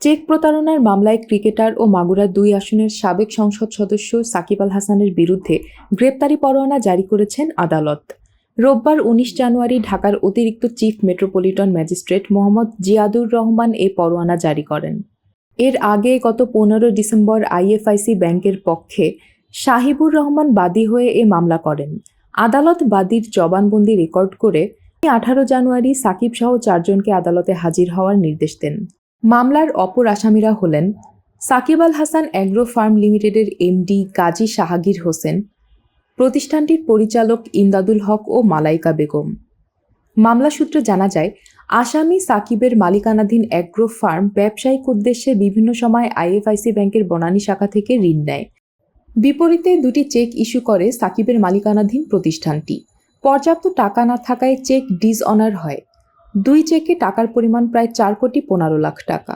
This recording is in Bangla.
চেক প্রতারণার মামলায় ক্রিকেটার ও মাগুরা ২ আসনের সাবেক সংসদ সদস্য সাকিব আল হাসানের বিরুদ্ধে গ্রেপ্তারি পরোয়ানা জারি করেছেন আদালত। রোববার ১৯ জানুয়ারি ঢাকার অতিরিক্ত chief metropolitan magistrate Mohammad Ziadur Rahman এ পরোয়ানা জারি করেন। এর আগে গত ১৫ ডিসেম্বর আইএফআইসি ব্যাংকের পক্ষে শাহিবুর রহমান বাদী হয়ে এ মামলা করেন। আদালত বাদীর জবানবন্দি রেকর্ড করে ১৮ জানুয়ারি সাকিব সহ ৪ জনকে আদালতে হাজির হওয়ার নির্দেশ দেন। মামলার অপর আসামিরা হলেন সাকিব আল হাসান অ্যাগ্রো ফার্ম লিমিটেডের এমডি কাজী শাহাগীর হোসেন, প্রতিষ্ঠানটির পরিচালক ইমদাদুল হক ও মালাইকা বেগম। মামলা সূত্রে জানা যায়, আসামি সাকিবের মালিকানাধীন অ্যাগ্রো ফার্ম ব্যবসায়িক উদ্দেশ্যে বিভিন্ন সময় আইএফআইসি ব্যাংকের বনানী শাখা থেকে ঋণ নেয়। বিপরীতে ২টি চেক ইস্যু করে সাকিবের মালিকানাধীন প্রতিষ্ঠানটি। পর্যাপ্ত টাকা না থাকায় চেক ডিসঅনার হয়। ২ চেকে টাকার পরিমাণ প্রায় ৪ কোটি ১৫ লাখ টাকা।